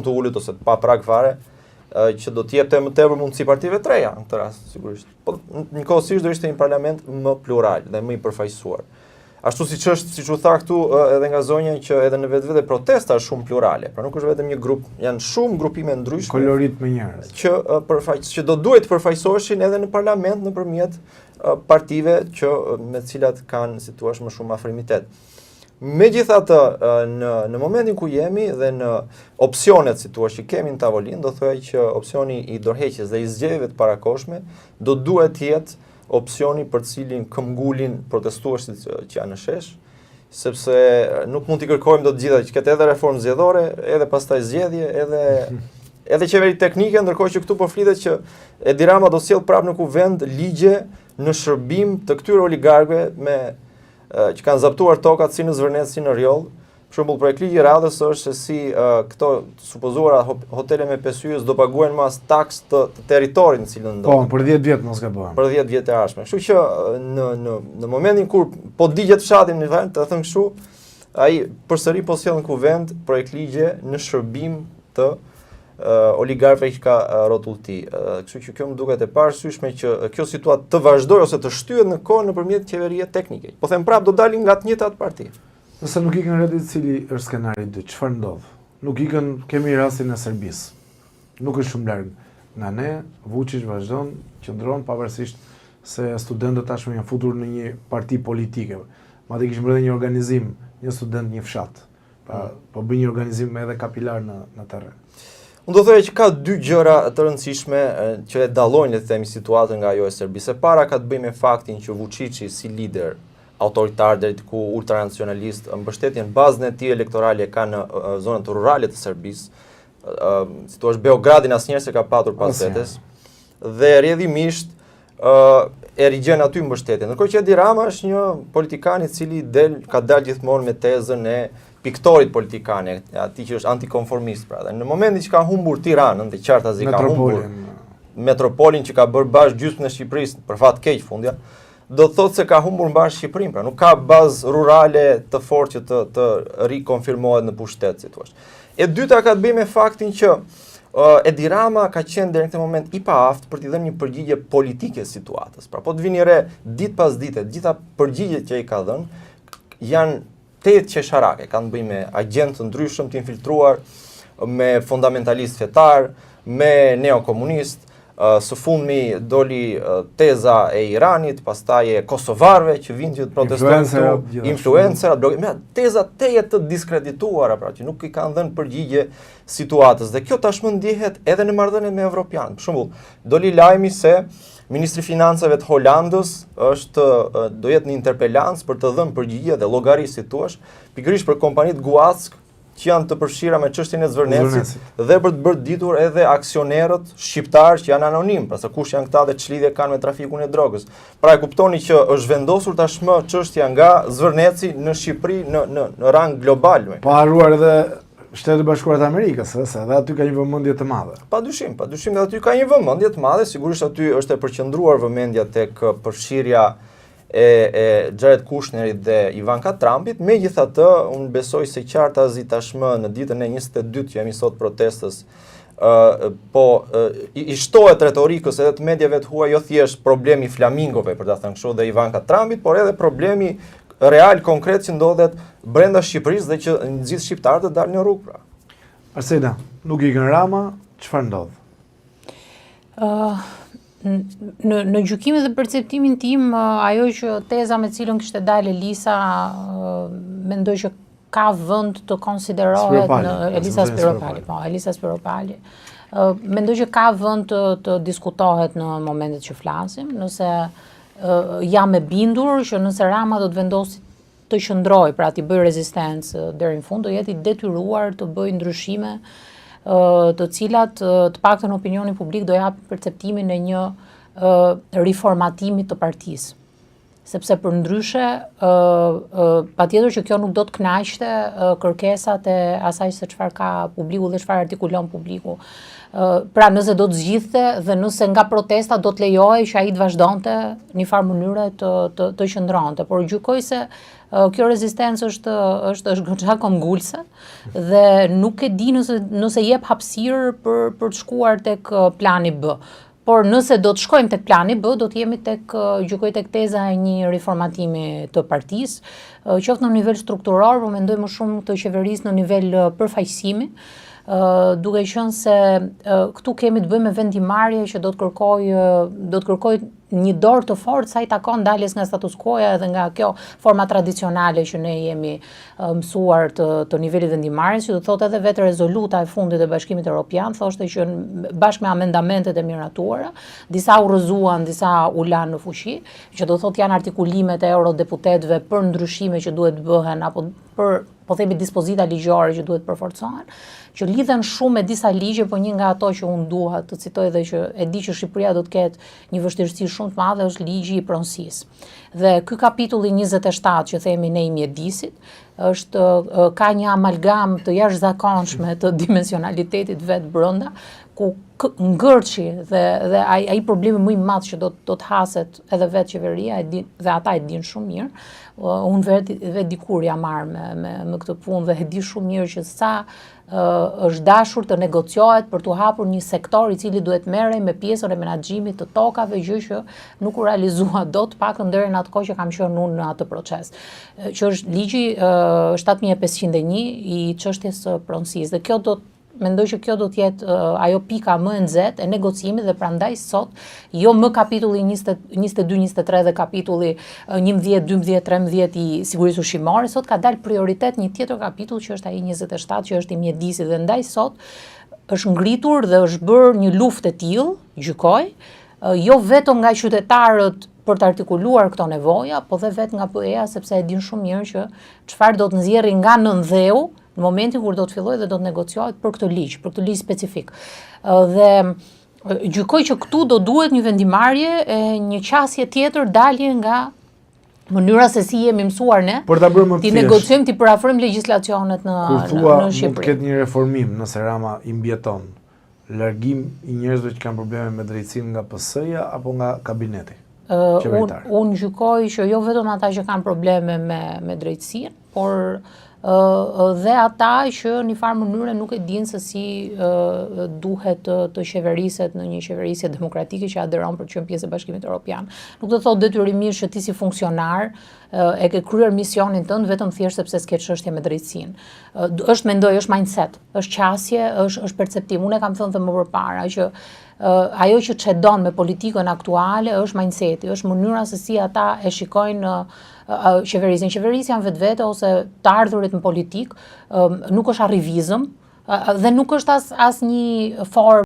të ulët ose pa prag fare, që do të jepte më tepër mundësi partive të reja në këtë rast, sigurisht. Po njëkohësisht do ishte një parlament më plural dhe më i përfaqësuar. Ashtu siç është, siç u tha këtu edhe nga zonja, që edhe në vetvete protesta është shumë plurale. Pra nuk është vetëm një grup, janë shumë grupime ndryshme. Kolorit me njerëz. Që do duhet të përfaqësoheshin edhe në parlament nëpërmjet partive me të cilat kanë, si thua, më shumë afrimitet. Megjithatë, në momentin ku jemi dhe në opsionet, si thua, që kemi në tavolinë, do thojë që opsioni i dorëheqjes dhe i zgjedhjeve të parakohshme do duhet të jetë opsioni për cilin këmbgulin protestuesit që janë në shesh, sepse nuk mund t'i kërkojmë do të gjitha, që ketë edhe reformë zgjedhore, edhe pastaj zgjedhje, edhe qeveri teknike, ndërkohë që këtu po flitet që Edi Rama do sjell prapë në kuvend ligje në shërbim të këtyre oligarkëve që kanë zaptuar tokat si në Zvërnet, si në Rjoll. Për shembull, projekt ligji i radhës është se si këto supozuara hotele me pesyes do paguajnë mas taks të territorit në cilën ndodhen. Po, për 10 vjet mos gabojmë. Për 10 vjet e ardhshme. Kështu që në momentin kur po digjet fshatin në vend, të them kështu, ai përsëri po sjell në kuvend projekt ligje në shërbim të oligarkëve që ka rrotullti. Kështu që kjo më duket e parasyshme që kjo situatë të vazhdojë ose të shtyhet në kohë nëpërmjet qeverisë teknike. Po them prapë do dalin nga të njëjtat parti. Nëse nuk ikën Redi, cili është skenari 2, çfarë ndodh? Nuk ikën, kemi rastin e Serbisë. Nuk është shumë larg nga ne, Vučić vazhdon, qëndron pavarësisht se studentët tashmë janë futur në një parti politike. Madje kishim bërë një organizim, një student, një fshat. Po bën një organizim edhe kapilar në terren. Unë do thoya që ka dy gjëra të rëndësishme që e dallojnë, le të themi, situatën nga ajo e Serbisë. E para ka të bëjë me faktin që Vučići si lider autoritar deri ku ultranacionalist, mbështetjen bazën e tij elektorale ka në zonat rurale të Serbisë, si thua Beogradin asnjëherë se ka patur pas vetes, dhe rrjedhimisht e rigjen aty mbështetjen. Ndërkohë që Edi Rama është një politikan i cili ka dalë gjithmonë me tezën e piktorit politikane, atij që është antikonformist, pra. Dhe në momentin që ka humbur Tiranën, dhe qartazi ka humbur metropolin që ka bërë bashkë gjysmën e Shqipërisë, për fat keq fundja, do të thotë se ka humbur mbar Shqipërinë, pra nuk ka bazë rurale të fortë që të rikonfirmohet në pushtet, si thua. E dyta ka të bëjë me faktin që Edi Rama ka qenë deri në këtë moment i paaft për t'i dhënë një përgjigje politike situatës. Pra po të vini re ditë pas dite, gjitha përgjigjet që ai ka dhënë janë tetë qesharake, kanë bëjë me agjentë të ndryshëm të infiltruar, me fundamentalist fetar, me neokomunist. Së fundmi doli teza e Iranit, pastaj e kosovarëve që vinë që të protestojnë, influencerat, teza teje të diskredituara, pra që nuk i kanë dhënë përgjigje situatës. Dhe kjo tashmë ndihet edhe në marrëdhëniet me evropianët. Për shembull, doli lajmi se Ministri i Financave të Holandës do jetë në interpelancë për të dhënë përgjigje dhe llogari, si thua, pikërisht për kompanitë Guack që janë të përfshira me çështjen e Zvërnecit dhe për të bërë ditur edhe aksionerët shqiptarë që janë anonim, pra se kush janë këta dhe ç'lidhje kanë me trafikun e drogës. Pra e kuptoni që është vendosur tashmë çështja nga Zvërneci në Shqipëri në rang global. Pa harruar edhe Shtetet Bashkuara të Amerikës, se edhe aty ka një vëmendje të madhe. Padyshim dhe aty ka një vëmendje të madhe, sigurisht aty është e përqendruar vëmendja tek përfshirja e Jared Kushnerit dhe Ivanka Trumpit. Megjithatë, unë besoj se qartazi tashmë në ditën e 22 që jemi sot protestës, i shtohet retorikës edhe të mediave të huaj jo thjesht problemi flamingove, për ta thënë kështu, dhe Ivanka Trumpit, por edhe problemi real, konkret që ndodhet brenda Shqipërisë dhe që nxit shqiptarët të dalin në rrugë, pra. Arsena, nuk ikën Rama, çfarë ndodh? Në gjykimin dhe perceptimin tim, ajo që teza me cilën kishte dalë Elisa, mendoj që ka vend të konsiderohet në Elisa Spiropali. Mendoj që ka vend të diskutohet në momentet që flasim, nëse jam e bindur që nëse Rama do të vendosi të qëndroj, pra t'i bëj rezistencë deri në fund, do jetë i detyruar të bëj ndryshime të cilat të paktën opinioni publik do japë perceptimin e një riformatimi të partisë. sepse për ndryshe, patjetër që kjo nuk do të kënaqte kërkesat e asaj se çfarë ka publiku dhe çfarë artikulon publiku. Pra nëse do të zgjidhte dhe nëse nga protesta do të lejohej që ai të vazhdonte në një farë mënyre të qëndronte, por gjykoj se kjo rezistencë është goxha ngulse dhe nuk e di nëse jep hapësirë për të shkuar tek plani B. Por nëse do të shkojmë tek plani B, do të jemi gjykoj tek teza e një riformatimi të partisë, qoftë në nivel strukturor, por mendoj më shumë të qeverisë në nivel përfaqësimi, duke qenë se këtu kemi të bëjmë me vendimarrje që do të kërkoj një dorë të fortë sa i takon daljes nga status quo-ja dhe nga kjo forma tradicionale që ne jemi mësuar të nivelit vendimarrjes, që do thotë edhe vetë rezoluta e fundit e Bashkimit Evropian thoshte që bashkë me amendamentet e miratuara, disa u rrëzuan, disa u lanë në fuqi, që do thotë janë artikulimet e eurodeputetëve për ndryshime që duhet të bëhen apo për po themi dispozita ligjore që duhet përforcohen, që lidhen shumë me disa ligje, po një nga ato që unë dua të citoj dhe që e di që Shqipëria do të ketë një vështirësi shumë të madhe është ligji i pronësisë. Dhe ky kapitulli 27 që themi ne i mjedisit, ka një amalgam të jashtëzakonshme të dimensionalitetit vetë brenda, ku ngërçi dhe ai problemi më i madh që do të haset edhe vetë qeveria dhe ata e dinë shumë mirë. Unë vetë dikur jam marrë me këtë punë dhe e di shumë mirë që sa është dashur të negociohet për të hapur një sektor i cili duhet merrej me pjesën e menaxhimit të tokave, gjë që nuk u realizua dot, paktën deri në atë kohë që kam qenë unë në atë proces. Që është ligji 7501 i çështjes së pronësisë. Dhe kjo mendoj që kjo do të jetë ajo pika më e nxehtë e negocimit dhe prandaj sot jo më kapitulli 22-23 dhe kapitulli 11, 12, 13 i sigurisë ushqimore, sot ka dalë prioritet një tjetër kapitull që është ai 27 që është i mjedisit dhe ndaj sot është ngritur dhe është bërë një luftë e tillë, gjykoj, jo vetëm nga qytetarët për të artikuluar këto nevoja, po dhe vetë nga PE-ja sepse e din shumë mirë që çfarë do të nxjerrë nga nëndheu në momentin kur do të fillojë dhe do të negociohet për këtë ligj specifik. Dhe gjykoj që këtu do duhet një vendimarrje e një qasje tjetër dalje nga mënyra se si jemi mësuar ne. Për ta bërë më ti negociojmë, ti përafrojmë legjislacionet në Shqipëri. Kur thua mund të ketë një reformim nëse Rama i mbjeton, largim i njerëzve që kanë probleme me drejtsinë nga PS-ja apo nga kabineti qeveritar? Unë gjykoj që jo vetëm ata që kanë probleme me drejtsinë, por dhe ata që në farë mënyre nuk e dinë se si duhet të qeveriset në një qeverisje demokratike që aderon për të qenë pjesë e Bashkimit Evropian. Nuk do thotë detyrimisht që ti si funksionar e ke kryer misionin tënd vetëm thjesht sepse s'ke çështje me drejtsinë. Është mendoj, është mindset, është qasje, është perceptim. Unë e kam thënë dhe më përpara që ajo që çedon me politikën aktuale është mindseti, është mënyra se si ata e shikojnë qeverisjen. Qeverisja në vetvete ose të ardhurit në politik nuk është arrivizëm dhe nuk është as një formë